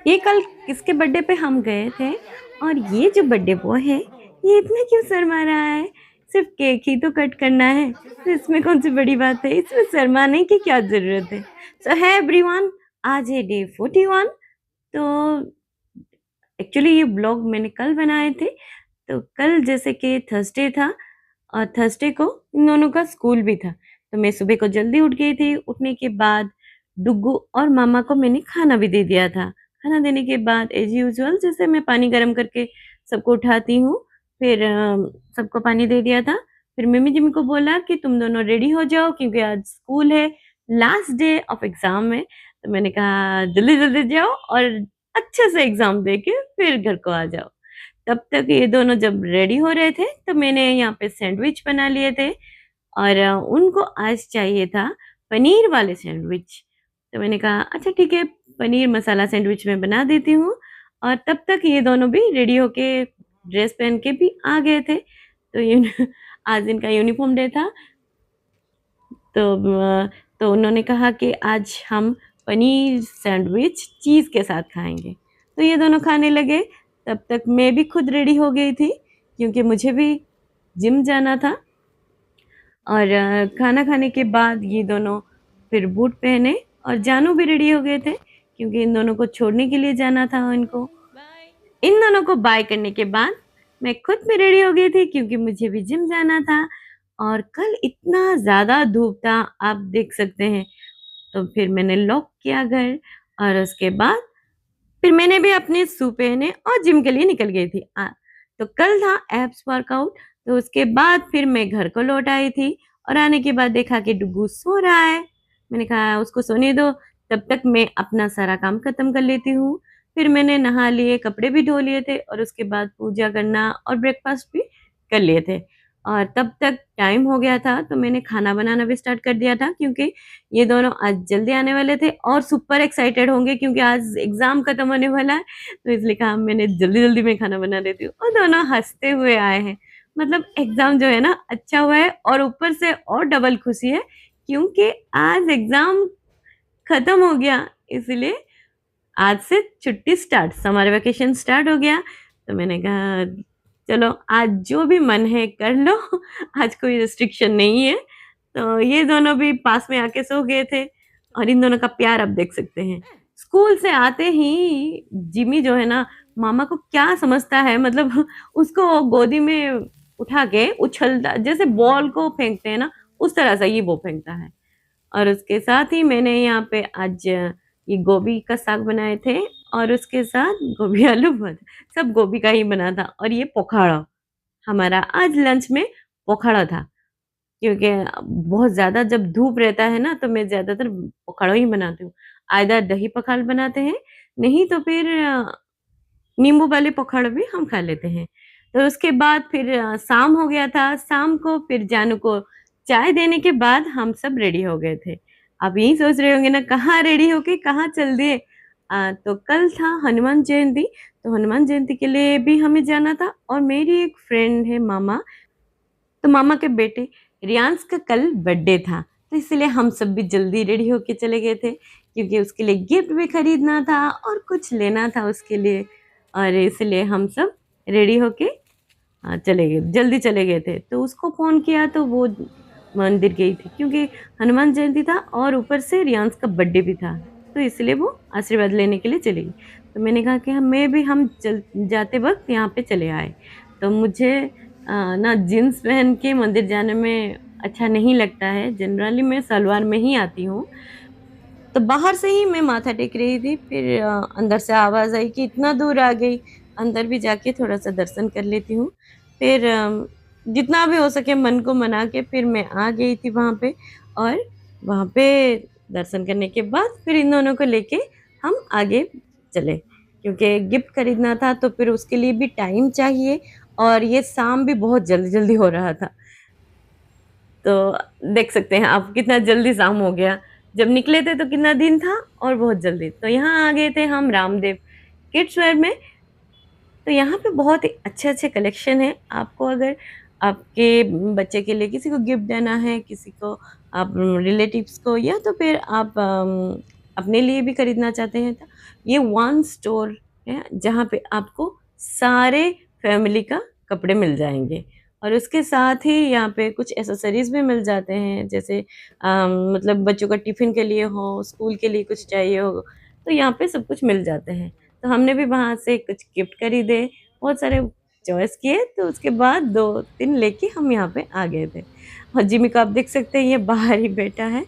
ये कल किसके बर्थडे पे हम गए थे और ये जो बर्थडे बॉय है ये इतना क्यों शर्मा रहा है। सिर्फ केक ही तो कट करना है, तो इसमें कौन सी बड़ी बात है, इसमें शर्माने की क्या जरूरत है। सो है एवरीवन, आज है डे 41। तो एक्चुअली ये ब्लॉग मैंने कल बनाए थे। तो कल जैसे कि थर्सडे था और थर्सडे को इन दोनों का स्कूल भी था। तो मैं सुबह को जल्दी उठ गई थी। उठने के बाद डुग्गू और मामा को मैंने खाना भी दे दिया था। खाना देने के बाद एज यूजुअल जैसे मैं पानी गर्म करके सबको उठाती हूँ, फिर सबको पानी दे दिया था। फिर मम्मी जी को बोला कि तुम दोनों रेडी हो जाओ क्योंकि आज स्कूल है, लास्ट डे ऑफ एग्जाम है। तो मैंने कहा जल्दी जल्दी जाओ और अच्छे से एग्जाम दे के फिर घर को आ जाओ। तब तक ये दोनों जब रेडी हो रहे थे तो मैंने यहाँ पे सैंडविच बना लिए थे और उनको आज चाहिए था पनीर वाले सैंडविच। तो मैंने कहा अच्छा ठीक है, पनीर मसाला सैंडविच मैं बना देती हूँ। और तब तक ये दोनों भी रेडी होके ड्रेस पहन के भी आ गए थे। तो आज इनका यूनिफॉर्म डे था। तो तो उन्होंने कहा कि आज हम पनीर सैंडविच चीज़ के साथ खाएंगे। तो ये दोनों खाने लगे। तब तक मैं भी खुद रेडी हो गई थी क्योंकि मुझे भी जिम जाना था। और खाना खाने के बाद ये दोनों फिर बूट पहने और जानू भी रेडी हो गए थे क्योंकि इन दोनों को छोड़ने के लिए जाना था इनको। इन दोनों को बाय करने के बाद मैं खुद भी रेडी हो गई थी क्योंकि मुझे भी जिम जाना था। और कल इतना ज़्यादा धूप था, आप देख सकते हैं। तो फिर मैंने लॉक किया घर और उसके बाद फिर मैंने भी अपने शू पहने और जिम के लिए निकल गई थी। तो कल था एब्स वर्कआउट। तो उसके बाद फिर मैं घर को लौट आई थी और आने के बाद देखा कि डुगू सो रहा है। मैंने कहा उसको सोने दो, तब तक मैं अपना सारा काम खत्म कर लेती हूँ। फिर मैंने नहा लिए, कपड़े भी धो लिए थे और उसके बाद पूजा करना और ब्रेकफास्ट भी कर लिए थे। और तब तक टाइम हो गया था तो मैंने खाना बनाना भी स्टार्ट कर दिया था क्योंकि ये दोनों आज जल्दी आने वाले थे और सुपर एक्साइटेड होंगे क्योंकि आज एग्जाम खत्म होने वाला है। तो इसलिए कहा मैंने जल्दी जल्दी में खाना बना देती हूँ और दोनों हंसते हुए आए हैं। मतलब एग्जाम जो है ना अच्छा हुआ है और ऊपर से और डबल खुशी है क्योंकि आज एग्जाम खत्म हो गया। इसलिए आज से छुट्टी स्टार्ट, समर वेकेशन स्टार्ट हो गया। तो मैंने कहा चलो आज जो भी मन है कर लो, आज कोई रिस्ट्रिक्शन नहीं है। तो ये दोनों भी पास में आके सो गए थे और इन दोनों का प्यार आप देख सकते हैं। स्कूल से आते ही जिमी जो है ना, मामा को क्या समझता है, मतलब उसको गोदी में उठा के उछलता, जैसे बॉल को फेंकते हैं ना उस तरह से ये वो फेंकता है। और उसके साथ ही मैंने यहाँ पे आज ये गोभी का साग बनाए थे और उसके साथ गोभी आलू भुजिया, सब गोभी का ही बना था। और ये पोखाड़ा, हमारा आज लंच में पोखाड़ा था क्योंकि बहुत ज़्यादा जब धूप रहता है ना तो मैं ज़्यादातर पोखाड़ा ही बनाती हूँ। आइदर दही पखाल बनाते हैं, नहीं तो फिर नींबू वाले पकौड़े भी हम खा लेते हैं। तो उसके बाद फिर शाम हो गया था। शाम को फिर जानू को चाय देने के बाद हम सब रेडी हो गए थे। आप यही सोच रहे होंगे ना कहाँ रेडी होके कहाँ चल दिए। तो कल था हनुमान जयंती। तो हनुमान जयंती के लिए भी हमें जाना था और मेरी एक फ्रेंड है मामा, तो मामा के बेटे रियांश का कल बर्थडे था। तो इसलिए हम सब भी जल्दी रेडी होके चले गए थे क्योंकि उसके लिए गिफ्ट भी खरीदना था और कुछ लेना था उसके लिए। और इसलिए हम सब रेडी होके चले गए, जल्दी चले गए थे। तो उसको फ़ोन किया तो वो मंदिर गई थी क्योंकि हनुमान जयंती था और ऊपर से रियांश का बर्थडे भी था। तो इसलिए वो आशीर्वाद लेने के लिए चली गई। तो मैंने कहा कि हम चल जाते वक्त यहाँ पे चले आए। तो मुझे ना जीन्स पहन के मंदिर जाने में अच्छा नहीं लगता है। जनरली मैं सलवार में ही आती हूँ। तो बाहर से ही मैं माथा टेक रही थी, फिर अंदर से आवाज़ आई कि इतना दूर आ गई, अंदर भी जाके थोड़ा-सा दर्शन कर लेती हूँ। फिर जितना भी हो सके मन को मना के फिर मैं आ गई थी वहाँ पे। और वहाँ पे दर्शन करने के बाद फिर इन दोनों को लेके हम आगे चले क्योंकि गिफ्ट खरीदना था तो फिर उसके लिए भी टाइम चाहिए और ये शाम भी बहुत जल्दी-जल्दी हो रहा था। तो देख सकते हैं आप कितना जल्दी शाम हो गया। जब निकले थे तो कितना दिन था और बहुत जल्दी। तो यहाँ आ गए थे हम रामदेव किड्स वेयर में। तो यहाँ पे बहुत ही अच्छे-अच्छे कलेक्शन हैं। आपको अगर आपके बच्चे के लिए किसी को गिफ्ट देना है, किसी को आप रिलेटिव्स को, या तो फिर आप अपने लिए भी खरीदना चाहते हैं तो ये वन स्टोर है जहाँ पे आपको सारे फैमिली का कपड़े मिल जाएंगे। और उसके साथ ही यहाँ पे कुछ एसेसरीज भी मिल जाते हैं, जैसे मतलब बच्चों का टिफ़िन के लिए हो, स्कूल के लिए कुछ चाहिए हो, तो यहाँ पे सब कुछ मिल जाते हैं। तो हमने भी वहाँ से कुछ गिफ्ट खरीदे, बहुत सारे चॉइस किए, तो उसके बाद 2-3 लेके हम यहाँ पे आ गए थे। और जिमी को आप देख सकते हैं ये बाहर ही बैठा है।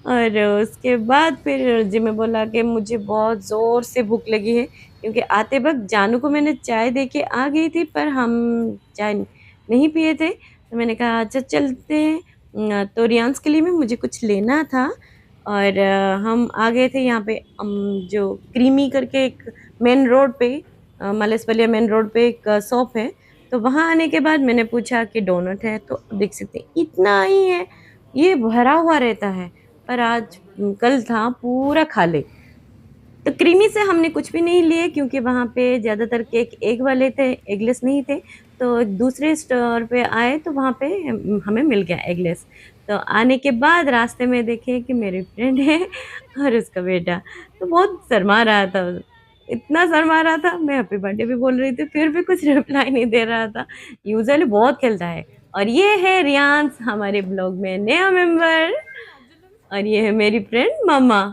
और उसके बाद फिर जिमी बोला कि मुझे बहुत ज़ोर से भूख लगी है, क्योंकि आते वक़्त जानू को मैंने चाय दे के आ गई थी, पर हम चाय नहीं पिए थे। तो मैंने कहा अच्छा चलते हैं। तो रियांस के लिए भी मुझे कुछ लेना था और हम आ गए थे यहाँ पे जो क्रीमी करके एक मेन रोड पे मलसपलिया मेन रोड पे एक शॉप है। तो वहाँ आने के बाद मैंने पूछा कि डोनट है, तो देख सकते हैं इतना ही है, ये भरा हुआ रहता है, पर आज कल था पूरा खाली। तो क्रीमी से हमने कुछ भी नहीं लिए, क्योंकि वहाँ पे ज़्यादातर केक एग वाले थे, एगलेस नहीं थे। तो एक दूसरे स्टोर पे आए तो वहाँ पे हमें मिल गया एगलेस। तो आने के बाद रास्ते में देखे कि मेरी फ्रेंड है और उसका बेटा, तो बहुत शर्मा रहा था। इतना शर्मा रहा था, मैं हैप्पी बर्थडे भी बोल रही थी, फिर भी कुछ रिप्लाई नहीं दे रहा था। यूजुअली बहुत खेलता है। और ये है रियांस, हमारे ब्लॉग में नया मेंबर। और ये है मेरी फ्रेंड मम्मा।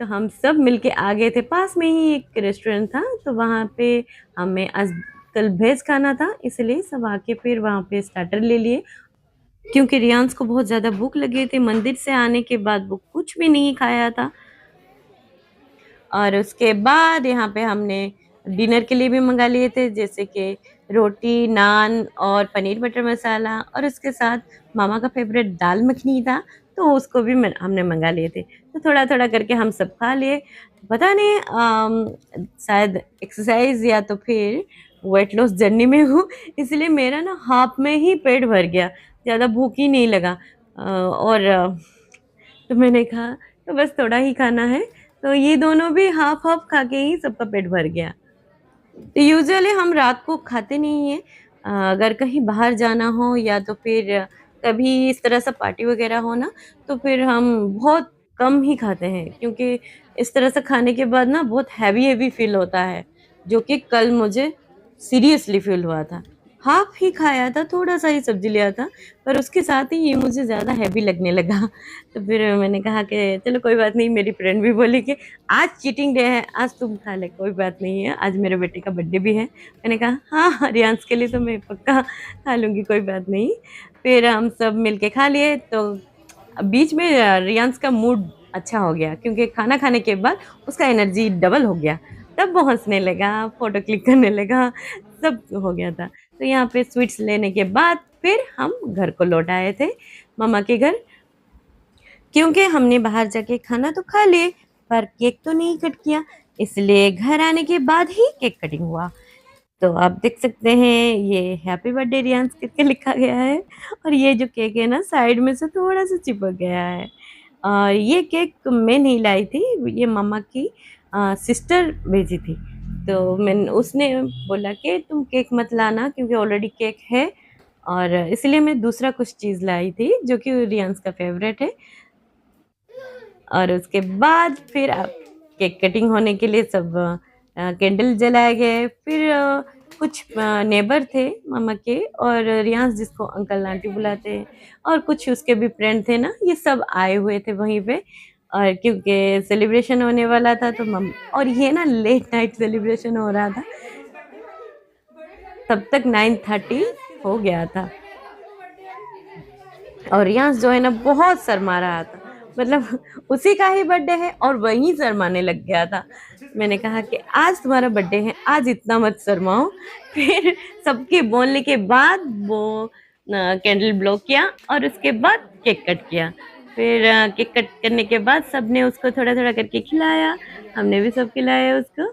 तो हम सब मिलके आ गए थे। पास में ही एक रेस्टोरेंट था, तो वहाँ पे हमें आज कल वेज खाना था, इसलिए सब आके फिर वहाँ पे स्टार्टर ले लिए, क्योंकि रियांस को बहुत ज़्यादा भूख लगी थी। मंदिर से आने के बाद वो कुछ भी नहीं खाया था। और उसके बाद यहाँ पे हमने डिनर के लिए भी मंगा लिए थे, जैसे कि रोटी, नान और पनीर बटर मसाला, और उसके साथ मामा का फेवरेट दाल मखनी था, तो उसको भी हमने मंगा लिए थे। तो थोड़ा-थोड़ा करके हम सब खा लिए। पता नहीं शायद एक्सरसाइज़ या तो फिर वेट लॉस जर्नी में हूँ, इसलिए मेरा ना हाफ में ही पेट भर गया, ज़्यादा भूख ही नहीं लगा। तो मैंने कहा तो बस थोड़ा ही खाना है, तो ये दोनों भी हाफ-हाफ खा के ही सबका पेट भर गया। तो यूजुअली हम रात को खाते नहीं हैं। अगर कहीं बाहर जाना हो या तो फिर कभी इस तरह से पार्टी वगैरह हो ना, तो फिर हम बहुत कम ही खाते हैं, क्योंकि इस तरह से खाने के बाद ना बहुत हैवी-हैवी फ़ील होता है, जो कि कल मुझे सीरियसली फ़ील हुआ था। हाफ़ ही खाया था, थोड़ा-सा ही सब्ज़ी लिया था, पर उसके साथ ही ये मुझे ज़्यादा हैवी लगने लगा। तो फिर मैंने कहा कि चलो कोई बात नहीं, मेरी फ्रेंड भी बोली कि आज चीटिंग डे है, आज तुम खा ले, कोई बात नहीं है, आज मेरे बेटे का बर्थडे भी है। मैंने कहा हाँ, हाँ, रियांस के लिए तो मैं पक्का खा लूँगी, कोई बात नहीं। फिर हम सब मिल के खा लिए, तो बीच में रियांस का मूड अच्छा हो गया, क्योंकि खाना खाने के बाद उसका एनर्जी डबल हो गया। तब वो हँसने लगा, फ़ोटो क्लिक करने लगा, सब हो गया था। तो यहाँ पे स्वीट्स लेने के बाद फिर हम घर को लौट आए थे, मम्मा के घर। क्योंकि हमने बाहर जाके खाना तो खा लिए, पर केक तो नहीं कट किया, इसलिए घर आने के बाद ही केक कटिंग हुआ। तो आप देख सकते हैं ये हैप्पी बर्थडे रियांस करके लिखा गया है, और ये जो केक है ना साइड में से थोड़ा-सा चिपक गया है। और ये केक मैं नहीं लाई थी, ये मम्मा की सिस्टर भेजी थी। तो उसने बोला कि तुम केक मत लाना, क्योंकि ऑलरेडी केक है, और इसलिए मैं दूसरा कुछ चीज़ लाई थी जो कि रियांस का फ़ेवरेट है। और उसके बाद फिर केक कटिंग होने के लिए सब कैंडल जलाए गए। फिर कुछ नेबर थे मामा के, और रियांस जिसको अंकल आंटी बुलाते हैं, और कुछ उसके भी फ्रेंड थे ना, ये सब आए हुए थे वहीं पे। और क्योंकि सेलिब्रेशन होने वाला था तो और ये ना लेट नाइट सेलिब्रेशन हो रहा था, तब तक 9:30 हो गया था। और रियांस जो है ना बहुत शर्मा रहा था, मतलब उसी का ही बर्थडे है और वहीं शर्माने लग गया था। मैंने कहा कि आज तुम्हारा बर्थडे है, आज इतना मत शर्माओ। फिर सबके बोलने के बाद वो कैंडल ब्लो किया, और उसके बाद केक कट किया। फिर केक कट करने के बाद सबने उसको थोड़ा-थोड़ा करके खिलाया, हमने भी सब खिलाया उसको।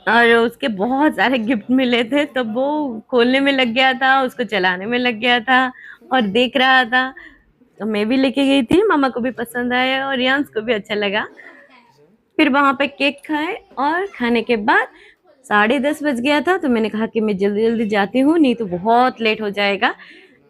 और उसके बहुत सारे गिफ्ट मिले थे, तो वो खोलने में लग गया था, उसको चलाने में लग गया था और देख रहा था। तो मैं भी लेके गई थी, मामा को भी पसंद आया और रियांस को भी अच्छा लगा। फिर वहाँ पे केक खाए, और खाने के बाद 10:30 बज गया था, तो मैंने कहा कि मैं जल्दी-जल्दी जाती हूँ, नहीं तो बहुत लेट हो जाएगा।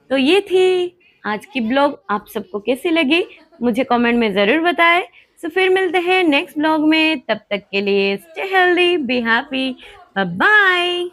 तो ये थी आज की ब्लॉग, आप सबको कैसी लगी मुझे कमेंट में ज़रूर बताएँ। सो फिर मिलते हैं नेक्स्ट ब्लॉग में, तब तक के लिए stay healthy, be happy, bye bye.